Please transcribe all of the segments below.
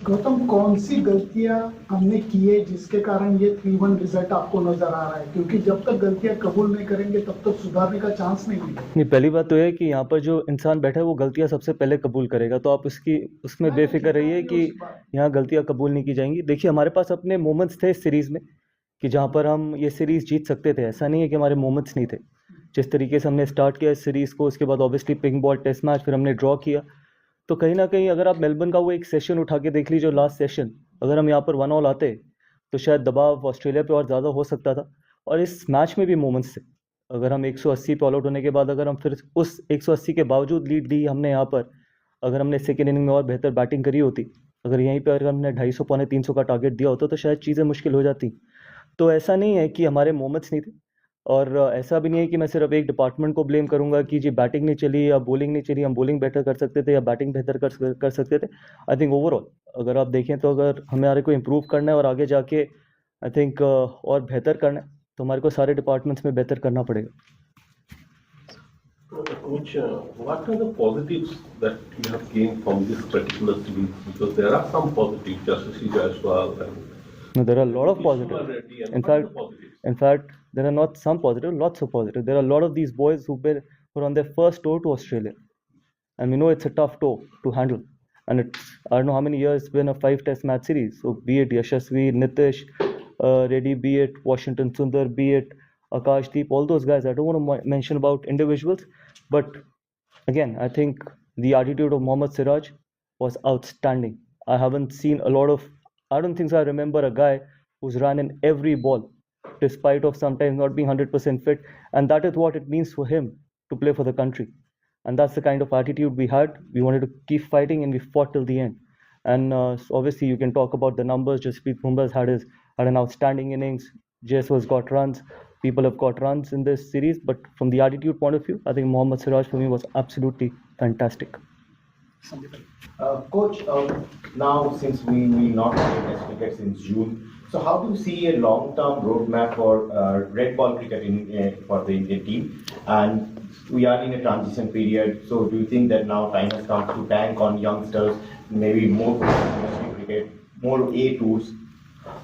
गौतम, कौन सी गलतियां हमने की है जिसके कारण ये 3-1 रिजल्ट आपको नजर आ रहा है? क्योंकि जब तक गलतियां कबूल नहीं करेंगे तब तक सुधारने का चांस नहीं मिलेगा। नहीं, पहली बात तो है कि यहाँ पर जो इंसान बैठा है वो गलतियाँ सबसे पहले कबूल करेगा, तो आप उसमें बेफिक्र रहिए कि यहाँ गलतियाँ कबूल नहीं की जाएंगी। देखिए, हमारे पास अपने मोमेंट्स थे इस सीरीज़ में कि जहाँ पर हम ये सीरीज़ जीत सकते थे। ऐसा नहीं है कि हमारे मोमेंट्स नहीं थे। जिस तरीके से हमने स्टार्ट किया इस सीरीज़ को, उसके बाद obviously pink ball test match, फिर हमने ड्रॉ किया, तो कहीं ना कहीं अगर आप मेलबर्न का वो एक सेशन उठा के देख लीजिए, लास्ट सेशन, अगर हम यहाँ पर 1-1 आते तो शायद दबाव ऑस्ट्रेलिया पे और ज़्यादा हो सकता था। और इस मैच में भी मोमेंट्स थे। अगर हम 180 पे ऑल आउट होने के बाद अगर हम फिर उस 180 के बावजूद लीड दी हमने यहाँ पर, अगर हमने सेकेंड इनिंग में और बेहतर बैटिंग करी होती, अगर यहीं पर अगर हमने 250 पौने 300 का टारगेट दिया होता, तो शायद चीज़ें मुश्किल हो जाती। तो ऐसा नहीं है कि हमारे मोमेंट्स नहीं थे, और ऐसा भी नहीं है कि मैं सिर्फ एक डिपार्टमेंट को ब्लेम करूंगा कि जी बैटिंग नहीं चली या बॉलिंग नहीं चली, हम बॉलिंग बेहतर कर सकते थे या बैटिंग बेहतर कर सकते थे। आई थिंक ओवरऑल अगर आप देखें तो अगर हमारे को इम्प्रूव करना है और आगे जाके आई थिंक और बेहतर करना है, तो हमारे को सारे डिपार्टमेंट्स में बेहतर करना पड़ेगा। Which, what are the positives that you have gained from this particular series? Because there are some positives, Jaswant Jaiswal and No, there are a lot of positives. In fact, there are not some positive, lots of positive. There are a lot of these boys who were on their first tour to Australia, and we know it's a tough tour to handle. And it's, I don't know how many years it's been a 5-test match series. So be it Yashasvi, Nitish, Reddy, be it Washington Sundar, be it Akashdeep, all those guys. I don't want to mention about individuals, but again, I think the attitude of Mohammad Siraj was outstanding. I haven't seen a lot of, I don't think so I remember a guy who's run in every ball, despite of sometimes not being 100% fit. And that is what it means for him to play for the country. And that's the kind of attitude we had. We wanted to keep fighting, and we fought till the end. And so obviously, you can talk about the numbers. Jaspritbumrah had an outstanding innings. Jaiswal's got runs. People have got runs in this series. But from the attitude point of view, I think Mohammad Siraj for me was absolutely fantastic. Coach, now since we will not play Test cricket since June, so how do you see a long-term roadmap for red ball cricket for the Indian team? And we are in a transition period, so do you think that now time has come to bank on youngsters, maybe more domestic cricket, more A tours?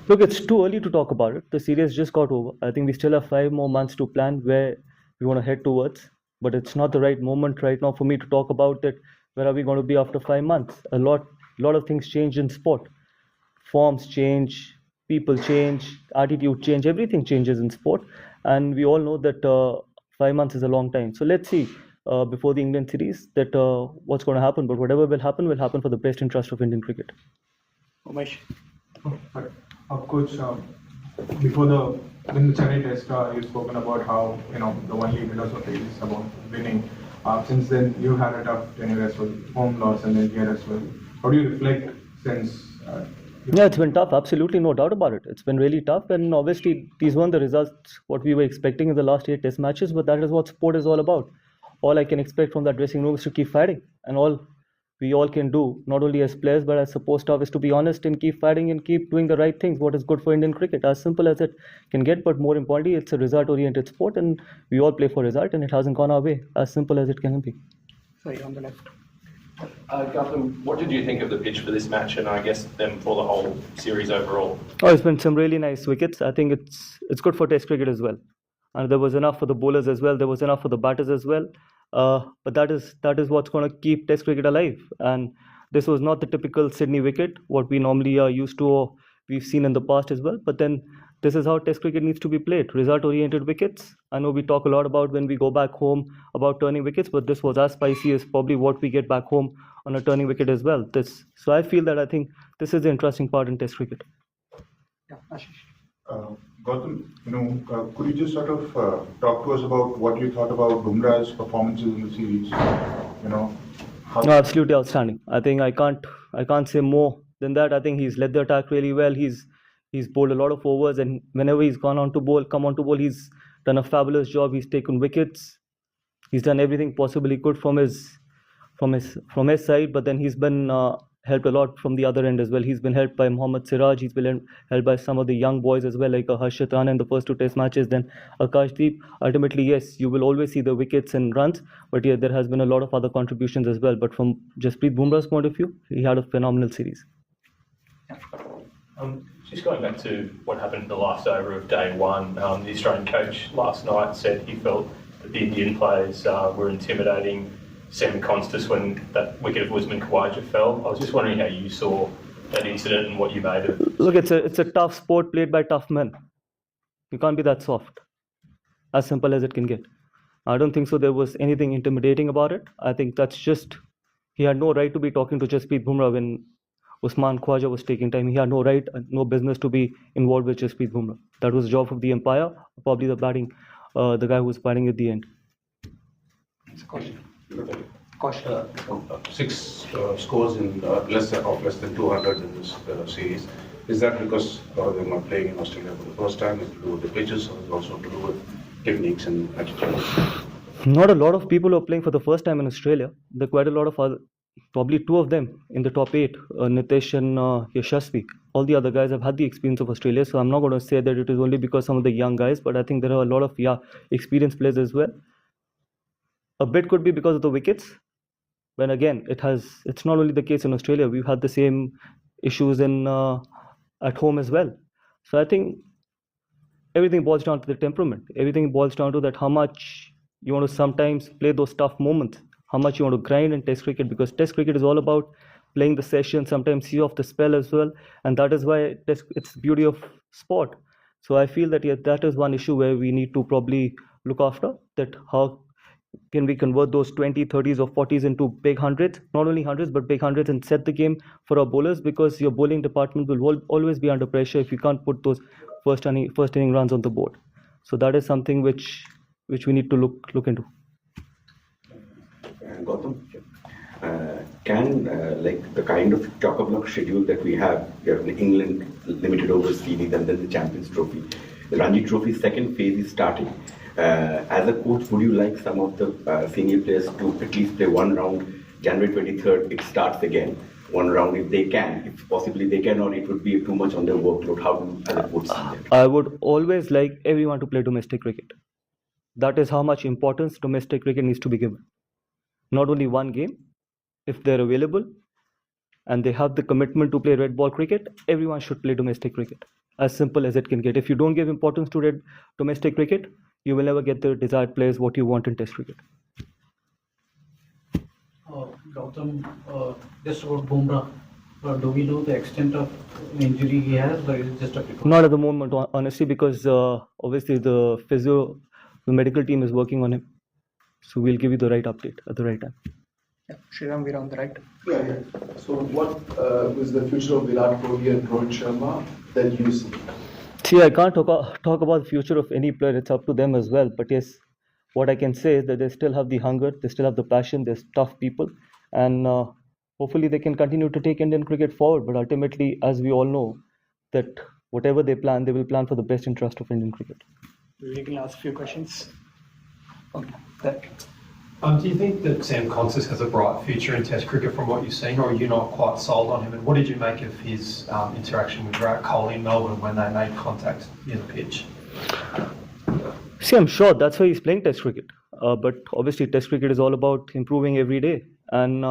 Look, it's too early to talk about it. The series just got over. I think we still have 5 more months to plan where we want to head towards. But it's not the right moment right now for me to talk about it. Where are we going to be after 5 months? A lot of things change in sport. Forms change, people change, attitude change, everything changes in sport. And we all know that 5 months is a long time. So let's see before the England series that what's going to happen. But whatever will happen for the best interest of Indian cricket. Umesh. Coach, before the Chennai Test, you've spoken about how the only philosophy is about winning. Since then, you've had a tough tenure as well, home loss and then here as well. How do you reflect since? Yeah, it's been tough. Absolutely, no doubt about it. It's been really tough, and obviously these weren't the results what we were expecting in the last 8 Test matches. But that is what sport is all about. All I can expect from that dressing room is to keep fighting, and all we all can do, not only as players but as support staff, is to be honest and keep fighting and keep doing the right things. What is good for Indian cricket, as simple as it can get. But more importantly, it's a result-oriented sport, and we all play for result, and it hasn't gone our way. As simple as it can be. Sorry, on the left. Gautam, what did you think of the pitch for this match, and I guess then for the whole series overall? Oh, it's been some really nice wickets. I think it's good for Test cricket as well. And there was enough for the bowlers as well. There was enough for the batters as well. But that is what's going to keep Test cricket alive. And this was not the typical Sydney wicket, what we normally are used to or we've seen in the past as well. But then this is how Test cricket needs to be played. Result-oriented wickets. I know we talk a lot about when we go back home about turning wickets, but this was as spicy as probably what we get back home on a turning wicket as well. So I feel that I think this is the interesting part in Test cricket. Yeah, Ashish. Gautam, could you just sort of talk to us about what you thought about Bumrah's performances in the series? No, absolutely outstanding. I think I can't say more than that. I think he's led the attack really well. He's bowled a lot of overs, and whenever he's come on to bowl, he's done a fabulous job. He's taken wickets. He's done everything possibly good from his side, but then he's been helped a lot from the other end as well. He's been helped by Mohammad Siraj. He's been helped by some of the young boys as well, like Harshit Rana in the first 2 Test matches. Then Akashdeep. Ultimately, yes, you will always see the wickets and runs, but yeah, there has been a lot of other contributions as well. But from Jasprit Bumrah's point of view, he had a phenomenal series. Just going back to what happened in the last over of day one, the Australian coach last night said he felt that the Indian players were intimidating Sam Constas when that wicket of Usman Khawaja fell. I was just wondering how you saw that incident and what you made of it. Look, it's a tough sport played by tough men. You can't be that soft. As simple as it can get. I don't think so there was anything intimidating about it. I think that's just, he had no right to be talking to Jasprit Bumrah when Usman Khawaja was taking time. He had no right, no business to be involved with Jasprit Bumrah. That was the job of the umpire, probably the guy who was batting at the end. Caution. Caution. Six scores in less than 200 in this series. Is that because a lot of them are playing in Australia for the first time? Is it to do with the pitches, or is it also to do with techniques and attitudes? Not a lot of people who are playing for the first time in Australia. There are quite a lot of other, probably two of them in the top 8, Nitesh and Yashasvi. All the other guys have had the experience of Australia, so I'm not going to say that it is only because some of the young guys, but I think there are a lot of experienced players as well. A bit could be because of the wickets. But again, it's not only the case in Australia. We've had the same issues at home as well. So I think everything boils down to the temperament. Everything boils down to that how much you want to sometimes play those tough moments, how much you want to grind in Test cricket, because Test cricket is all about playing the session, sometimes see off the spell as well, and that is why it's the beauty of sport. So I feel that that is one issue where we need to probably look after, that how can we convert those 20, 30s or 40s into big hundreds, not only hundreds but big hundreds, and set the game for our bowlers, because your bowling department will always be under pressure if you can't put those first inning runs on the board. So that is something which we need to look into. Gautam, can like the kind of chock-a-block schedule that we have in England, limited over series and then the Champions Trophy, the Ranji Trophy second phase is starting. As a coach, would you like some of the senior players to at least play one round? January 23rd, it starts again. One round if they can. If possibly they can, or it would be too much on their workload. How do as a coach see that? I would always like everyone to play domestic cricket. That is how much importance domestic cricket needs to be given. Not only one game. If they're available and they have the commitment to play red ball cricket, everyone should play domestic cricket. As simple as it can get. If you don't give importance to domestic cricket, you will never get the desired players what you want in Test cricket. Gautam, just about Bumrah, do we know the extent of injury he has, or is it just a precaution? Not at the moment, honestly, because obviously the medical team is working on him. So we'll give you the right update at the right time. Yeah, Sriram, we're on the right. Yeah. So what is the future of Virat-Rohit and Rohit Sharma that you see? See, I can't talk about the future of any player. It's up to them as well. But yes, what I can say is that they still have the hunger, they still have the passion, they're tough people. And hopefully they can continue to take Indian cricket forward. But ultimately, as we all know, that whatever they plan, they will plan for the best interest of Indian cricket. We can ask a few questions. Okay. There. Do you think that Sam Constas has a bright future in Test cricket from what you've seen, or are you not quite sold on him? And what did you make of his interaction with Virat-Rohit in Melbourne when they made contact near the pitch? See, I'm sure that's why he's playing Test cricket. But obviously, Test cricket is all about improving every day. And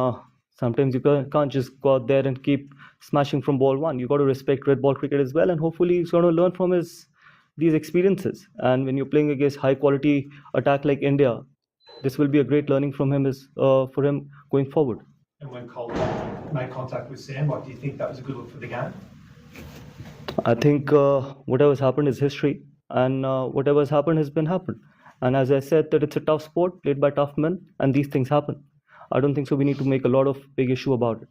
sometimes you can't just go out there and keep smashing from ball one. You got to respect red ball cricket as well. And hopefully, he's going to learn from these experiences. And when you're playing against high quality attack like India, this will be a great learning from him for him going forward. And when Kohli made contact with Sam, do you think that was a good look for the game? I think whatever's happened is history, and whatever's happened has been happened. And as I said, that it's a tough sport played by tough men, and these things happen. I don't think so we need to make a lot of big issue about it.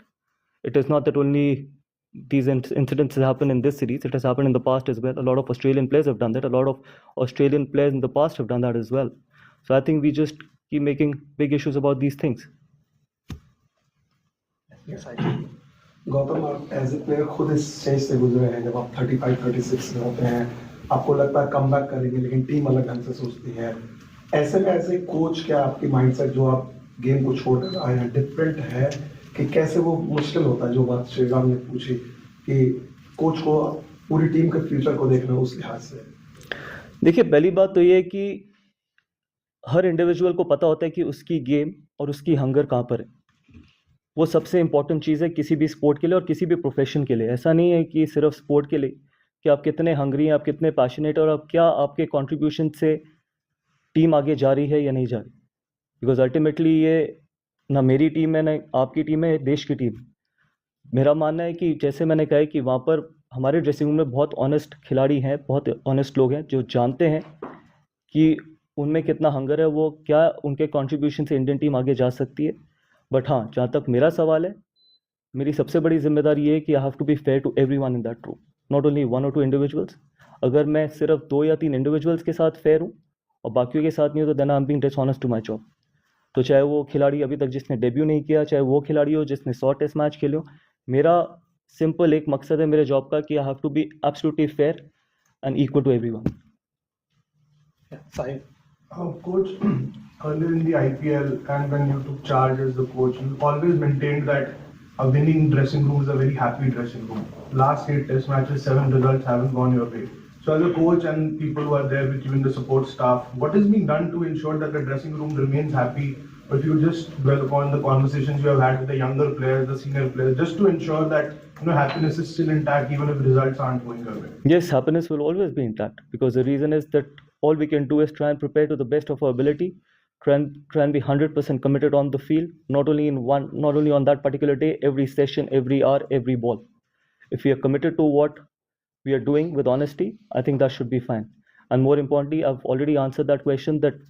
It is not that only these incidents happen in this series, it has happened in the past as well. A lot of Australian players have done that. A lot of Australian players in the past have done that as well. So I think we just keep making big issues about these things. Yes, I do. Gautam, आप as a player खुद इस stage से गुजरे हैं, जब आप 35-36 में होते हैं, आपको लगता है कम बैक करेंगे, लेकिन टीम अलग ढंग से सोचती है. ऐसे में एज ए कोच क्या आपकी माइंडसेट जो आप गेम को छोड़ कर आए हैं डिफरेंट है, कि कैसे वो मुश्किल होता है, जो बात श्रीराम ने पूछी कि कोच को पूरी टीम के फ्यूचर को देखना उस लिहाज से? देखिए, पहली बात तो ये है कि हर इंडिविजुअल को पता होता है कि उसकी गेम और उसकी हंगर कहाँ पर है. वो सबसे इम्पोर्टेंट चीज़ है किसी भी स्पोर्ट के लिए और किसी भी प्रोफेशन के लिए। ऐसा नहीं है कि सिर्फ स्पोर्ट के लिए कि आप कितने हंग्री हैं, आप कितने पैशनेट और आप क्या आपके कंट्रीब्यूशन से टीम आगे जा रही है या नहीं जा रही। बिकॉज अल्टीमेटली ये ना मेरी टीम है ना आपकी टीम है, देश की टीम। मेरा मानना है कि जैसे मैंने कहा है कि वहाँ पर हमारे ड्रेसिंग रूम में बहुत ऑनेस्ट खिलाड़ी हैं, बहुत ऑनेस्ट लोग हैं जो जानते हैं कि उनमें कितना हंगर है, वो क्या उनके कंट्रीब्यूशन से इंडियन टीम आगे जा सकती है। बट हाँ, जहाँ तक मेरा सवाल है, मेरी सबसे बड़ी जिम्मेदारी ये है कि I have to be fair to everyone in that room, not only 1 और 2 इंडिविजुअल्स। अगर मैं सिर्फ 2 या 3 इंडिविजुअल्स के साथ फेयर हूँ और बाकियों के साथ नहीं हूँ तो then I am being dishonest to my job. तो चाहे वो खिलाड़ी अभी तक जिसने डेब्यू नहीं किया, चाहे वो खिलाड़ी हो जिसने 100 टेस्ट मैच खेले हो, मेरा सिंपल एक मकसद है मेरे जॉब का कि I have to be absolutely fair and equal to everyone. Coach, earlier in the IPL and when you took charge as the coach, you always maintained that a winning dressing room is a very happy dressing room. Last 8 test matches, 7 results haven't gone your way. So as a coach and people who are there with you in the support staff, what is being done to ensure that the dressing room remains happy? Or if you just dwell upon the conversations you have had with the younger players, the senior players, just to ensure that happiness is still intact even if results aren't going your way. Yes, happiness will always be intact because the reason is that all we can do is try and prepare to the best of our ability, try and be 100% committed on the field, not only on that particular day, every session, every hour, every ball. If we are committed to what we are doing with honesty, I think that should be fine. And more importantly, I've already answered that question that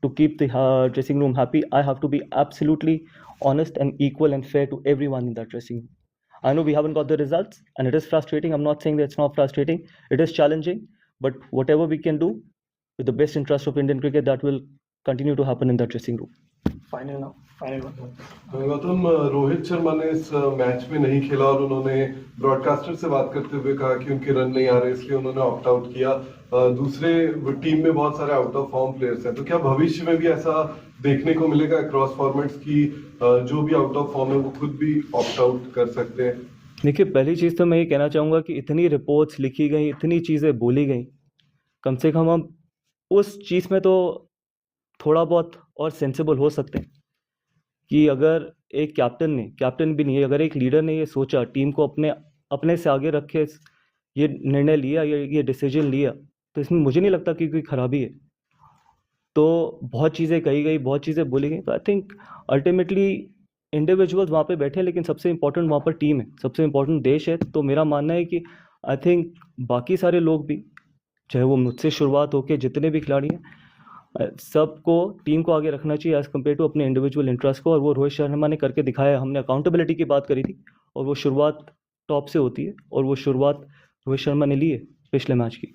to keep the dressing room happy, I have to be absolutely honest and equal and fair to everyone in that dressing room. I know we haven't got the results and it is frustrating. I'm not saying that it's not frustrating. It is challenging, but whatever we can do with the best interest of Indian cricket, that will continue to happen in that dressing room. Final now. Gautam, Rohit Sharma ने इस match में नहीं खेला और उन्होंने broadcaster से बात करते हुए कहा कि उनके रन नहीं आ रहे, इसलिए उन्होंने ऑप्ट आउट किया। दूसरे टीम में बहुत सारे आउट ऑफ फॉर्म प्लेयर्स हैं, तो क्या भविष्य में भी ऐसा देखने को मिलेगा क्रॉस फॉर्मेट्स की जो भी आउट ऑफ फॉर्म है वो खुद भी ऑप्ट आउट कर सकते हैं? देखिए, पहली चीज़ तो मैं ये कहना चाहूँगा कि इतनी रिपोर्ट्स लिखी गई, इतनी चीज़ें बोली गई, कम से कम हम उस चीज़ में तो थोड़ा बहुत और सेंसिबल हो सकते हैं कि अगर एक कैप्टन भी नहीं है, अगर एक लीडर ने ये सोचा, टीम को अपने से आगे रख के ये निर्णय लिया, ये डिसीजन लिया, तो इसमें मुझे नहीं लगता कि कोई खराबी है। तो बहुत चीज़ें कही गई, बहुत चीज़ें बोली गई, तो आई थिंक अल्टीमेटली इंडिविजुअल्स वहाँ पे बैठे हैं, लेकिन सबसे इंपॉर्टेंट वहाँ पर टीम है, सबसे इंपॉर्टेंट देश है। तो मेरा मानना है कि आई थिंक बाकी सारे लोग भी, चाहे वो मुझसे शुरुआत होकर जितने भी खिलाड़ी हैं, सबको टीम को आगे रखना चाहिए एज़ कम्पेयर टू अपने इंडिविजुअल इंटरेस्ट को, और वो रोहित शर्मा ने करके दिखाया। हमने अकाउंटेबिलिटी की बात करी थी और वो शुरुआत टॉप से होती है और वो शुरुआत रोहित शर्मा ने ली है पिछले मैच की।